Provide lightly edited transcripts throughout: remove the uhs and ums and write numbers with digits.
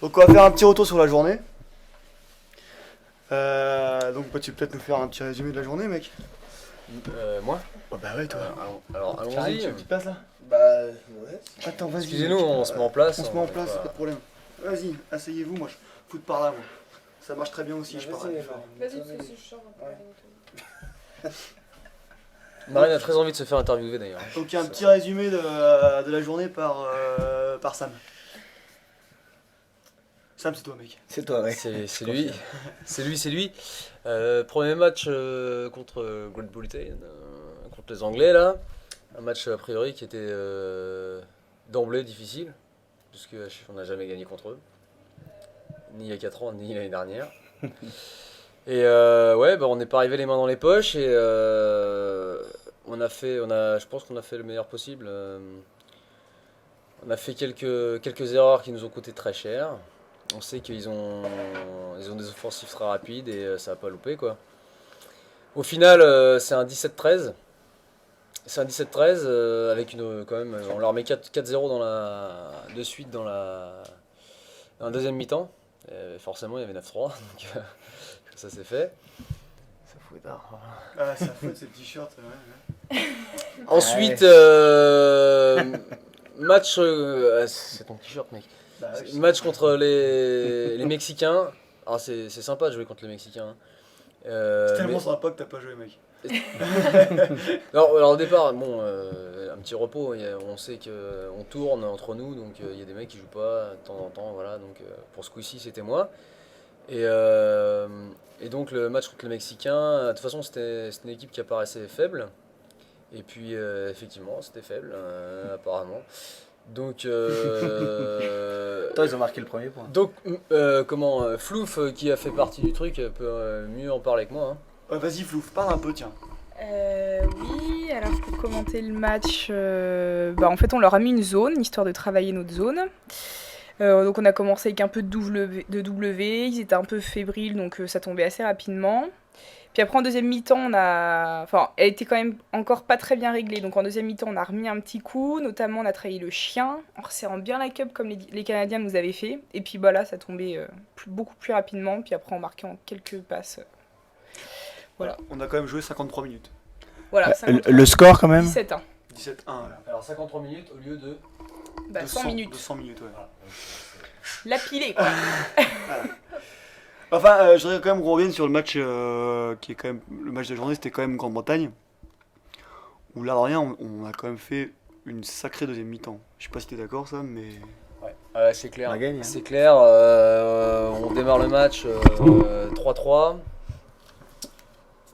Donc on va faire un petit retour sur la journée. Donc tu peux peut-être nous faire un petit résumé de la journée, mec. Moi Oh bah ouais, toi. Alors Allons-y. allons-y. Une petite place là. Bah, ouais. Attends, vas-y. Excusez-nous, mec. on se met en place. On se met en place, pas de problème. Vas-y, asseyez-vous, moi je foute par là, moi. Ça marche très bien aussi, je parle. Vas-y, c'est chiant. Marine a très envie de se faire interviewer d'ailleurs. Donc il y a un petit résumé de la journée par Sam. Sam, c'est toi, mec. C'est toi, ouais. C'est lui. C'est lui. Premier match contre Great Britain, contre les Anglais là. Un match a priori qui était d'emblée difficile, puisqu'on n'a jamais gagné contre eux. Ni il y a 4 ans, ni l'année dernière. Et ouais, bah, on n'est pas arrivé les mains dans les poches et je pense qu'on a fait le meilleur possible. On a fait quelques erreurs qui nous ont coûté très cher. On sait qu'ils ont des offensifs très rapides et ça n'a pas loupé quoi. Au final, c'est un 17-13. C'est un 17-13 avec quand même, on leur met 4-0 de suite dans la deuxième mi-temps. Et forcément, il y avait 9-3, donc ça c'est fait. Ça fout tard. Ah, ça fout ces t-shirts, ouais. Ensuite, match. C'est ton t-shirt, mec. Bah, Match contre les Mexicains. Alors c'est sympa de jouer contre les Mexicains. c'est tellement sympa que t'as pas joué, mec. Alors au départ, bon, un petit repos, on sait qu'on tourne entre nous, donc il y a des mecs qui jouent pas de temps en temps, voilà, donc pour ce coup-ci c'était moi. Et donc le match contre les Mexicains, de toute façon c'était une équipe qui apparaissait faible, et puis effectivement c'était faible apparemment. Donc, Toi, ils ont marqué le premier point. donc Flouf qui a fait partie du truc peut mieux en parler que moi. Hein. Ouais, vas-y, Flouf, parle un peu, tiens. Oui, alors pour commenter le match, en fait on leur a mis une zone, histoire de travailler notre zone. Donc on a commencé avec un peu de W, ils étaient un peu fébriles, donc ça tombait assez rapidement. Puis après en deuxième mi-temps, elle était quand même encore pas très bien réglée, donc en deuxième mi-temps on a remis un petit coup, notamment on a travaillé le chien, en resserrant bien la cup comme les Canadiens nous avaient fait. Et puis là ça tombait beaucoup plus rapidement, puis après on marquait en quelques passes. Voilà. On a quand même joué 53 minutes. Voilà, Le score, quand même 17-1. 17-1, voilà. Alors 53 minutes au lieu de... 100 minutes. 200 minutes, ouais. La pilée, quoi. Enfin, je voudrais quand même qu'on revienne sur le match qui est quand même... Le match de la journée, c'était quand même Grande-Bretagne. Où là, rien, on a quand même fait une sacrée deuxième mi-temps. Je sais pas si t'es d'accord, Sam, mais... Ouais, c'est clair. On a gagné, hein. C'est clair, on démarre le match 3-3.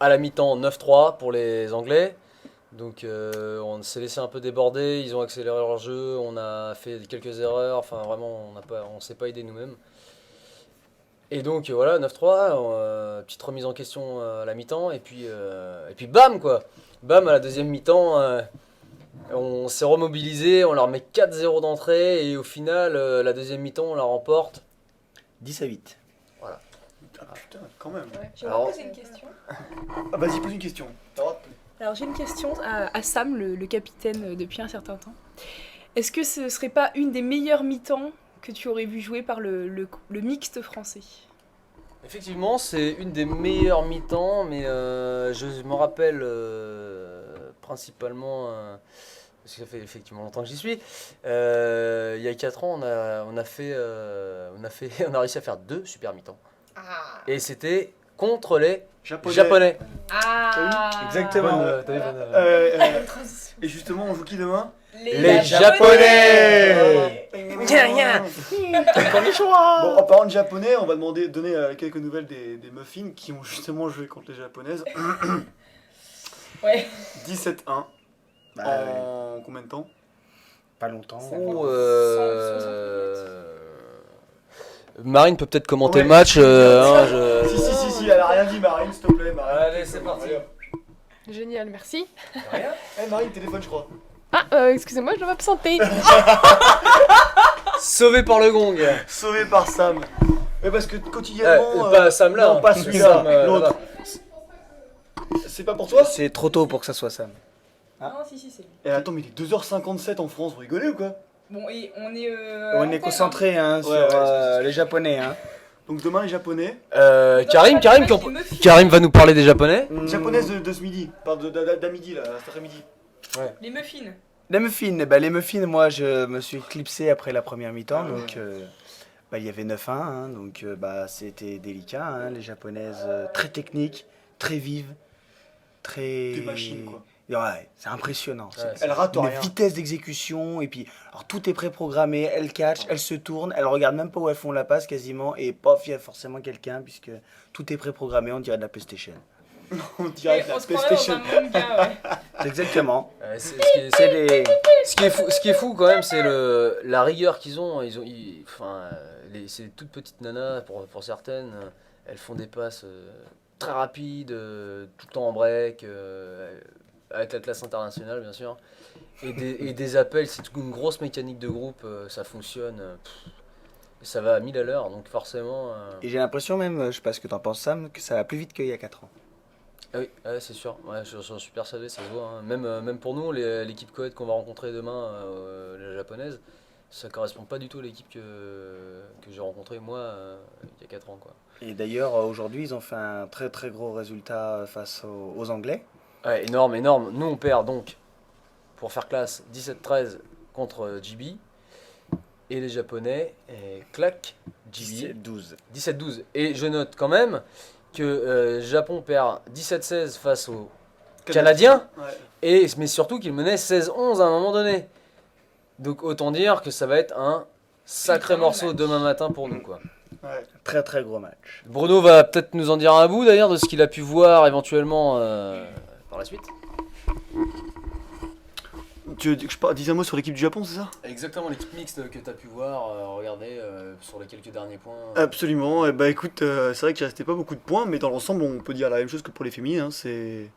À la mi-temps 9-3 pour les Anglais. Donc on s'est laissé un peu déborder, ils ont accéléré leur jeu, on a fait quelques erreurs, enfin vraiment on s'est pas aidé nous-mêmes. Et donc voilà, 9-3, petite remise en question à la mi-temps, et puis bam quoi. Bam à la deuxième mi-temps, on s'est remobilisé, on leur met 4-0 d'entrée, et au final la deuxième mi-temps on la remporte 10-8. Ah putain, quand même. Ouais. J'aimerais Alors- poser une question. Ah, vas-y, pose une question. T'as le droit de- Alors j'ai une question à Sam, le capitaine depuis un certain temps. Est-ce que ce serait pas une des meilleures mi-temps que tu aurais vu jouer par le mixte français? Effectivement, c'est une des meilleures mi-temps, mais je me rappelle principalement, parce que ça fait effectivement longtemps que j'y suis, il y a 4 ans, on a réussi à faire 2 super mi-temps. Ah. Et c'était contre les Japonais. Japonais. Ah. Exactement. T'as vu, Et justement, on joue qui demain? Les Japonais. Rien. Bon, en parlant de japonais, on va donner quelques nouvelles des muffins qui ont justement joué contre les japonaises. Ouais. 17-1. Bah, En combien de temps? pas longtemps. Ou, Marine peut peut-être commenter Ouais. le match. Si, elle a rien dit, Marine, s'il te plaît. Marine. Allez, c'est parti. Génial, merci. Rien. Marine, téléphone, je crois. Ah, excusez-moi, je dois m'absenter. Sauvé par le gong. Sauvé par Sam. Mais parce que quotidiennement. Pas Sam là. Non, pas celui-là, Sam, l'autre. là-bas. C'est pas pour toi? C'est trop tôt pour que ça soit Sam. Non, si, c'est lui. Et attends, mais il est 2h57 en France, vous rigolez ou quoi? Bon, et on est. On est antenne, concentré hein, sur ouais, les Japonais. Hein. Donc demain les japonais. hein. Karim, Dans le match, les meufs- Karim va nous parler des Japonais. Japonaises de ce midi. Pardon, d'à-midi là, cet après-midi. Les muffins. Les muffins, moi je me suis clipsé après la première mi-temps, donc il y avait 9-1, hein, donc c'était délicat. Hein, les japonaises très techniques, très vives, très. Des machines quoi. Ouais, c'est impressionnant. Ouais, Elles ratent Une rien. vitesse d'exécution, et puis alors, tout est préprogrammé, elles catchent, elles se tournent, elles regardent même pas où elles font la passe quasiment, et pof, il y a forcément quelqu'un, puisque tout est préprogrammé, on dirait de la PlayStation. On dirait Et la on se croirait dans PlayStation. un manga, ouais. Exactement. C'est les... ce qui est fou quand même, c'est la rigueur qu'ils ont. C'est des toutes petites nanas pour certaines. Elles font des passes très rapides, tout le temps en break, avec la classe internationale bien sûr. Et des appels, c'est une grosse mécanique de groupe, ça fonctionne. Ça va à 1000 à l'heure, donc forcément. Et j'ai l'impression même, je sais pas ce que t'en penses Sam, que ça va plus vite qu'il y a 4 ans. Ah oui, ouais, c'est sûr, ouais, j'en suis persuadé, ça se voit. Hein. Même pour nous, l'équipe coed qu'on va rencontrer demain, la japonaise, ça correspond pas du tout à l'équipe que j'ai rencontrée moi il y a 4 ans. Quoi. Et d'ailleurs, aujourd'hui, ils ont fait un très très gros résultat face aux Anglais. Ouais, énorme, énorme. Nous, on perd donc, pour faire classe, 17-13 contre GB. Et les Japonais, clac, GB, 12. 17-12. Et je note quand même que Japon perd 17-16 face aux Canadiens, Ouais. mais surtout qu'ils menaient 16-11 à un moment donné. Donc autant dire que ça va être un sacré Putain, morceau match. demain matin pour nous. Quoi. Ouais. Très très gros match. Bruno va peut-être nous en dire un bout d'ailleurs de ce qu'il a pu voir éventuellement par la suite. Tu veux que je dise un mot sur l'équipe du Japon, c'est ça? Exactement, l'équipe mixte que tu as pu voir, regarder sur les quelques derniers points. Absolument. Et bah écoute, c'est vrai qu'il restait pas beaucoup de points, mais dans l'ensemble, on peut dire la même chose que pour les féminines. Hein. C'est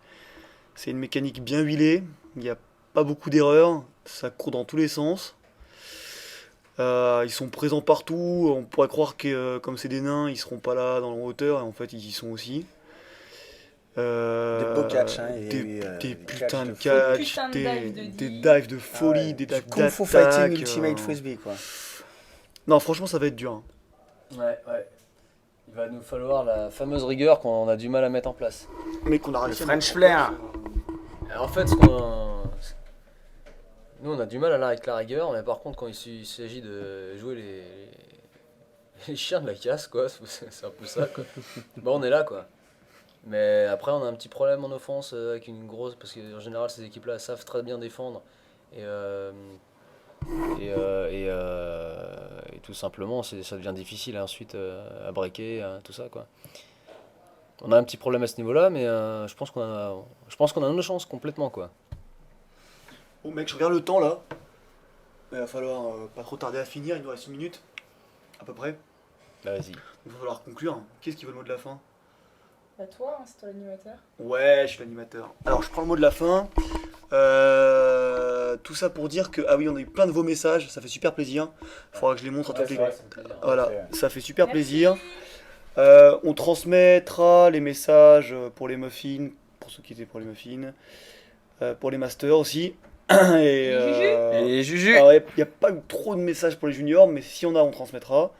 une mécanique bien huilée. Il n'y a pas beaucoup d'erreurs. Ça court dans tous les sens. Ils sont présents partout. On pourrait croire que comme c'est des nains, ils seront pas là dans la hauteur. Et en fait, ils y sont aussi. Des beaux catchs, hein, et, des des putains de catchs catch, Putain de dive de des dive. dives de Ah folie, ouais, des du dives Kung Fu d'attaque. Fighting Ultimate Frisbee quoi. Non, franchement, ça va être dur. Hein. Ouais. Il va nous falloir la fameuse rigueur qu'on a du mal à mettre en place. Mais qu'on a Le réussi à French mettre en flair. place. En fait, nous on a du mal à la avec la rigueur, mais par contre quand il s'agit de jouer les chiens de la casse, quoi, c'est un peu ça, quoi. Bon, on est là, quoi. Mais après, on a un petit problème en offense avec une grosse, parce qu'en général ces équipes-là savent très bien défendre et tout simplement ça devient difficile ensuite à breaker, tout ça, quoi. On a un petit problème à ce niveau-là, mais je pense qu'on a nos chances complètement, quoi. Bon mec, je regarde le temps là. Il va falloir pas trop tarder à finir, il nous reste 1 minute. À peu près. Bah, vas-y. Il va falloir conclure. Qu'est-ce qui veut le mot de la fin? Bah toi, hein, c'est toi l'animateur. Ouais, je suis l'animateur. Alors je prends le mot de la fin. Tout ça pour dire que, ah oui, on a eu plein de vos messages, ça fait super plaisir. Il faudra que je les montre à toutes les... Voilà, ça fait super Merci. plaisir. On transmettra les messages pour les muffins, pour ceux qui étaient pour les muffins, pour les masters aussi. Et Juju. Alors, il n'y a pas eu trop de messages pour les juniors, mais si on a, on transmettra.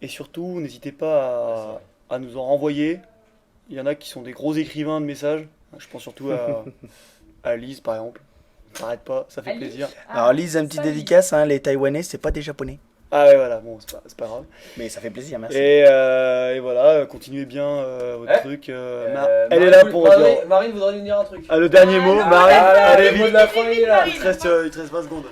Et surtout, n'hésitez pas à nous en renvoyer. Il y en a qui sont des gros écrivains de messages. Je pense surtout à Lise, par exemple. N'arrête pas, ça fait Ali. plaisir. Alors Lise, un petit ça, Lise. dédicace, hein, les Taïwanais, c'est pas des Japonais. Ah ouais, voilà, bon, c'est pas grave. Mais ça fait plaisir, merci. Et voilà, continuez bien votre truc. Elle est là pour dire... Marine voudrait nous dire un truc. Ah, le dernier mot, non, Marine, allez le mot vite. de la fin, il est là. Il te reste 20 secondes.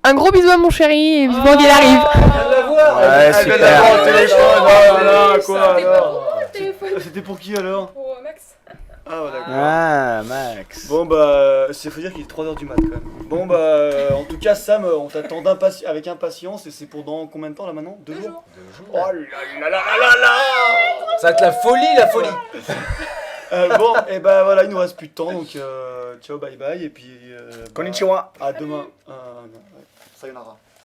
Un gros bisou à mon chéri et vivement qu'il arrive. Elle vient de la voir. Ouais, Elle vient super. d'avoir le téléphone. Oh là là, quoi C'était alors? pas le téléphone C'était pour qui alors? pour Max. Ah ouais, d'accord. Ah, Max. Bon bah, faut dire qu'il est 3h du mat quand même. Bon bah, en tout cas Sam, on t'attend avec impatience et c'est pour dans combien de temps là maintenant? 2 jours? Oh là là là là là. Ça va être la folie. Bon, et bah voilà, il nous reste plus de temps donc ciao, bye bye et puis Konnichiwa. à demain. Non, ouais, sayonara.